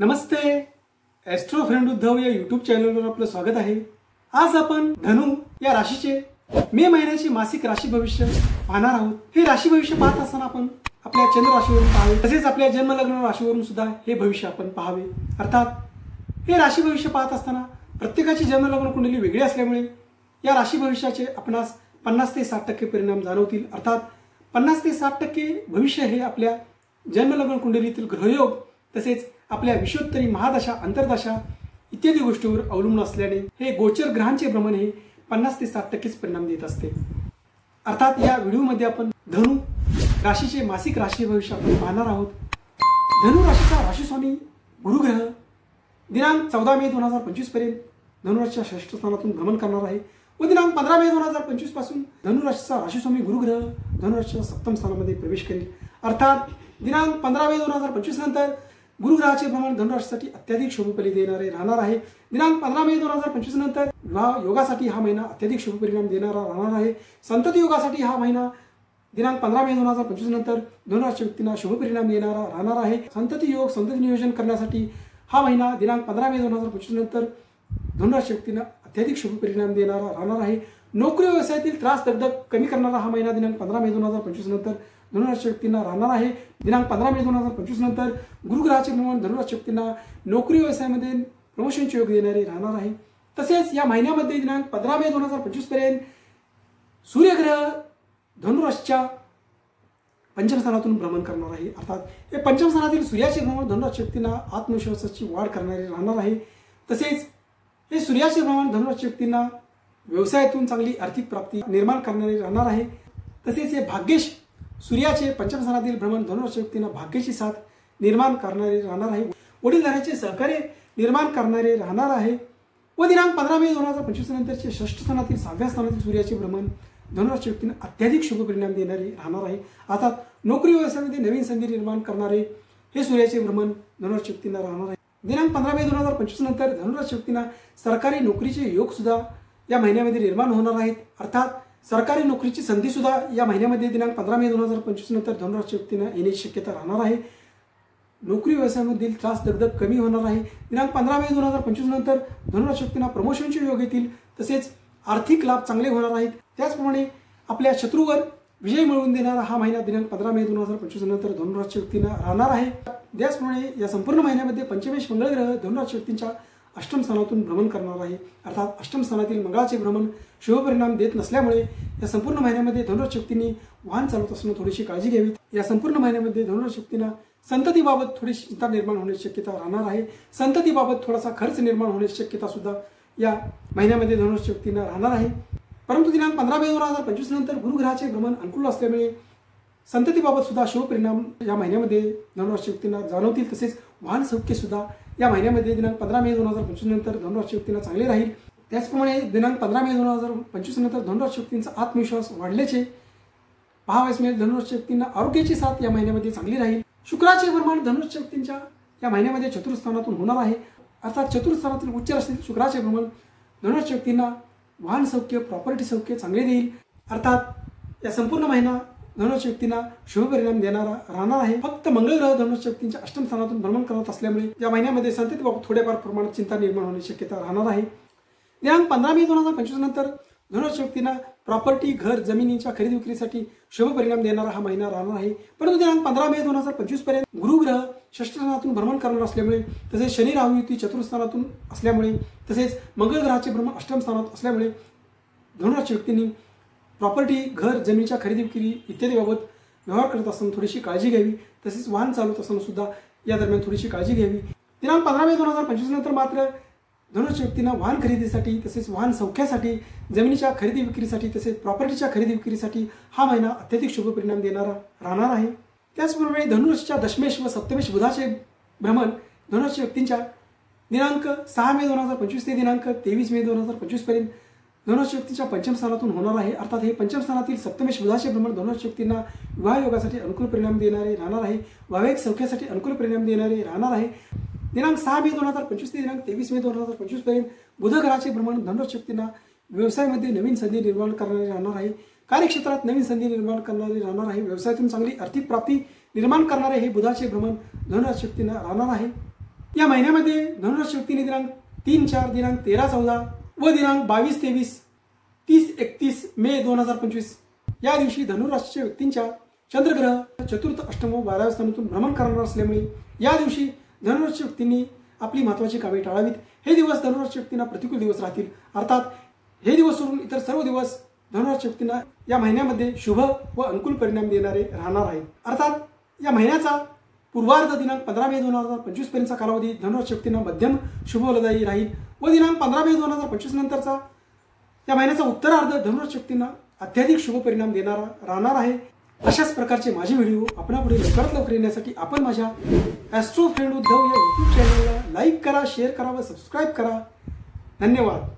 नमस्ते, Austro friend Uddhav या YouTube चॅनलवर आपलं स्वागत आहे। आज आपण धनु या राशीचे मे महिन्याचे मासिक राशी भविष्य पाहणार आहोत। हे राशी भविष्य पाहत असताना आपण आपल्या चंद्र राशीवरून पाहावे, तसेच आपल्या जन्म लग्न राशीवरून सुद्धा हे भविष्य आपण पाहावे। अर्थात हे राशी भविष्य पाहत असताना प्रत्येकाची जन्म लग्न कुंडली वेगळी असल्यामुळे या राशी भविष्याचे आपणास 50 ते 60% परिणाम जाणवतील। अर्थात 50 ते 60% भविष्य हे आपल्या जन्म लग्न कुंडलीतील ग्रहयोग तसेच आपल्या विश्वोत्तरी महादशा अंतर्दशा इत्यादी गोष्टींवर अवलंबून असल्याने हे गोचर ग्रहांचे भ्रमण हे 50 ते 60% परिणाम देत असते। अर्थात या व्हिडिओमध्ये आपण धनु राशीचे मासिक राशी भविष्य आपण पाहणार आहोत। धनु राशीचा राशीस्वामी गुरुग्रह दिनांक 14 मे 2025 पर्यंत धनु राशीच्या षष्ठ स्थानातून भ्रमण करणार आहे व दिनांक 15 मे 2025 पासून धनु राशीचा राशीस्वामी गुरुग्रह धनु राशीच्या सप्तम स्थानामध्ये प्रवेश करेल। अर्थात दिनांक 15 मे 2025 नंतर गुरुग्रहाचे भ्रमण धनु राशीसाठी अत्याधिक शुभ फलित देणारे राहणार आहे। दिनांक 15 मे 2025 नंतर विवाह योगासाठी हा महिना अत्याधिक शुभ परिणाम देणारा राहणार आहे। संतती योगासाठी हा महिना दिनांक 15 मे 2025 नंतर धनु राशी व्यक्तींना शुभ परिणाम देणारा राहणार आहे। संतती योग संतती नियोजन करण्यासाठी हा महिना दिनांक 15 मे 2025 नंतर धनु राशी व्यक्तींना अत्याधिक शुभ परिणाम देणारा राहणार आहे। नोकरी व्यवसायातील त्रास दगदग कमी करणारा हा महिना दिनांक 15 मे 2025 नंतर धनु राशी व्यक्तींना राहणार आहे। दिनांक 15 मे 2025 नंतर गुरुग्रहाचे भ्रमण धनु राशी व्यक्तींना नोकरी व्यवसायामध्ये प्रमोशनचे योग देणारे राहणार आहे। तसेच या महिन्यामध्ये दिनांक 15 मे 2025 पर्यंत सूर्यग्रह धनु राशीच्या पंचम स्थानातून भ्रमण करणार आहे। अर्थात हे पंचम स्थानातील सूर्याचे भ्रमण धनु राशी व्यक्तींना आत्मविश्वासाची वाढ करणारे राहणार आहे। तसेच हे सूर्याचे भ्रमण धनु राशी व्यक्तींना व्यवसायातून चांगली आर्थिक प्राप्ती निर्माण करणारे राहणार आहे। तसेच हे भाग्येश सूर्याचे पंचम स्थानातील भ्रमण धनु राशी व्यक्तींना भाग्याची साथ निर्माण करणारे राहणार आहे। वडीलधाऱ्याचे सहकार्य निर्माण करणारे राहणार आहे व दिनांक 15 मे 2025 नंतरचे षष्ठ स्थानातील 6व्या स्थानातील सूर्याचे भ्रमण धनु राशी व्यक्तींना अत्याधिक शुभ परिणाम देणारे राहणार आहे। अर्थात नोकरी व्यवसायामध्ये नवीन संधी निर्माण करणारे हे सूर्याचे भ्रमण धनु राशी व्यक्तींना राहणार आहे। दिनांक 15 मे 2025 नंतर धनु राशी व्यक्तींना सरकारी नोकरीचे योग सुद्धा या महिन्यामध्ये निर्माण होणार आहेत। अर्थात सरकारी नोकरीची संधी सुद्धा या महिन्यामध्ये दिनांक 15 मे 2025 नंतर धनु राशी व्यक्तींना येण्याची शक्यता राहणार आहे। नोकरी व्यवसायामधील त्रास दगदग कमी होणार आहे। दिनांक 15 मे 2025 नंतर धनु राशी व्यक्तींना प्रमोशनचे योग येतील तसेच आर्थिक लाभ चांगले होणार आहेत। त्याचप्रमाणे आपल्या शत्रूवर विजय मिळवून देणारा हा महिना दिनांक 15 मे 2025 नंतर धनु राशी व्यक्तींना राहणार आहे। त्याचप्रमाणे या संपूर्ण महिन्यामध्ये पंचमेश मंगळ ग्रह धनु राशी व्यक्तींच्या अष्टम स्थानातून भ्रमण करणार आहे। अर्थात अष्टम स्थानातील मंगळाचे भ्रमण शुभ परिणाम देत नसल्यामुळे या संपूर्ण महिन्यामध्ये धनु राशी व्यक्तींनी वाहन चालवत असताना थोडीशी काळजी घ्यावी। या संपूर्ण महिन्यामध्ये धनु राशी व्यक्तींना संततीबाबत थोडीशी चिंता निर्माण होण्याची शक्यता राहणार आहे। संततीबाबत थोडासा खर्च निर्माण होण्याची शक्यता सुद्धा या महिन्यामध्ये धनु राशी व्यक्तींना राहणार आहे। परंतु दिनांक 15 मे 2025 नंतर गुरुग्रहाचे भ्रमण अनुकूल असल्यामुळे संततीबाबत सुद्धा शुभ परिणाम या महिन्यामध्ये धनु राशी व्यक्तींना जाणवतील। तसेच वाहन सौख्य सुद्धा या महिन्यामध्ये दिनांक 15 मे 2025 नंतर धनु राशी व्यक्तींना चांगले राहील। त्याचप्रमाणे दिनांक 15 मे 2025 नंतर धनु राशी व्यक्तींचा आत्मविश्वास वाढल्याचे पाहावयास मिळेल। धनु राशी व्यक्तींना आरोग्याची साथ या महिन्यामध्ये चांगली राहील। शुक्राचे भ्रमण धनु राशी व्यक्तींच्या या महिन्यामध्ये चतुर्थस्थानातून होणार आहे। अर्थात चतुर्थस्थानातील उच्च राशीतील शुक्राचे भ्रमण धनु राशी व्यक्तींना वाहन सौख्य प्रॉपर्टी सौख्य चांगले देईल। अर्थात या संपूर्ण महिना धनु राशी व्यक्तींना शुभ परिणाम देणारा राहणार आहे। फक्त मंगळ ग्रह धनु राशी व्यक्तींच्या अष्टम स्थानातून भ्रमण करत असल्यामुळे या महिन्यामध्ये संततीबाबत थोड्याफार प्रमाणात चिंता निर्माण होण्याची शक्यता राहणार आहे। दिनांक 15 मे 2025 नंतर धनु राशी व्यक्तींना प्रॉपर्टी घर जमिनीच्या खरेदी विक्रीसाठी शुभ परिणाम देणारा हा महिना राहणार आहे। परंतु दिनांक 15 मे 2025 पर्यंत गुरुग्रह षष्ठ स्थानातून भ्रमण करणार असल्यामुळे तसेच शनी राहू युती चतुर्थ स्थानातून असल्यामुळे तसेच मंगळ ग्रहाचे भ्रमण अष्टम स्थानात असल्यामुळे धनु राशी व्यक्तींनी प्रॉपर्टी घर जमिनीच्या खरेदी विक्री इत्यादी बाबत व्यवहार करत असताना थोडीशी काळजी घ्यावी। तसेच वाहन चालवत असताना सुद्धा या दरम्यान थोडीशी काळजी घ्यावी। दिनांक 15 मे 2025 नंतर मात्र धनु राशी व्यक्तींना वाहन खरेदीसाठी तसेच वाहन सौख्यासाठी जमिनीच्या खरेदी विक्रीसाठी तसेच प्रॉपर्टीच्या खरेदी विक्रीसाठी हा महिना अत्याधिक शुभ परिणाम देणारा राहणार आहे। त्याचप्रमाणे धनु राशीच्या दशमेश व सप्तमेश बुधाचे भ्रमण धनु राशी व्यक्तींच्या दिनांक 6 मे 2025 ते दिनांक 23 मे 2025 पर्यंत धनु राशी व्यक्तीच्या पंचम स्थानातून होणार आहे। अर्थात हे पंचम स्थानातील सप्तमेश बुधाचे भ्रमण धनु राशी व्यक्तींना विवाह योगासाठी अनुकूल परिणाम देणारे राहणार आहे। वैवाहिक सौख्यासाठी अनुकूल परिणाम देणारे राहणार आहे। दिनांक 6 मे 2025 ते दिनांक 23 मे 2025 पर्यंत बुध ग्रहाचे भ्रमण धनु राशी व्यक्तींना व्यवसायामध्ये नवीन संधी निर्माण करणारे राहणार आहे। कार्यक्षेत्रात नवीन संधी निर्माण करणारे राहणार आहे। व्यवसायातून चांगली आर्थिक प्राप्ती निर्माण करणारे हे बुधाचे भ्रमण धनु राशी व्यक्तींना राहणार आहे। या महिन्यामध्ये धनुराशी व्यक्तीने दिनांक 3-4, दिनांक 13-14 व दिनांक 22-23, 30-31 मे 2025 या दिवशी धनुराशीच्या व्यक्तींच्या चंद्रग्रह चतुर्थ, अष्टम व 12व्या स्थानातून भ्रमण करणार असल्यामुळे या दिवशी धनुराशी व्यक्तींनी आपली महत्त्वाची कामे टाळावीत। हे दिवस धनुराशी व्यक्तींना प्रतिकूल दिवस राहतील। अर्थात हे दिवस सोडून इतर सर्व दिवस धनुराशी व्यक्तींना या महिन्यामध्ये शुभ व अनुकूल परिणाम देणारे राहणार आहेत। अर्थात या महिन्याचा पूर्वार्ध दिनांक 15 मे 2025 पर्यंतचा कालावधी धनुराशी व्यक्तींना मध्यम शुभ फलदायी राहील व दिनांक 15 मे 2025 नंतरचा या महिन्याचा उत्तरार्ध धनुराशी व्यक्तींना अत्याधिक शुभ परिणाम देणारा राहणार आहे। अशाच प्रकारचे माझे व्हिडिओ आपणापुढे लवकरात लवकर येण्यासाठी आपण माझ्या ॲस्ट्रो फ्रेंड उद्धव या यूट्यूब चॅनलला लाईक करा, शेअर करा व सबस्क्राईब करा। धन्यवाद।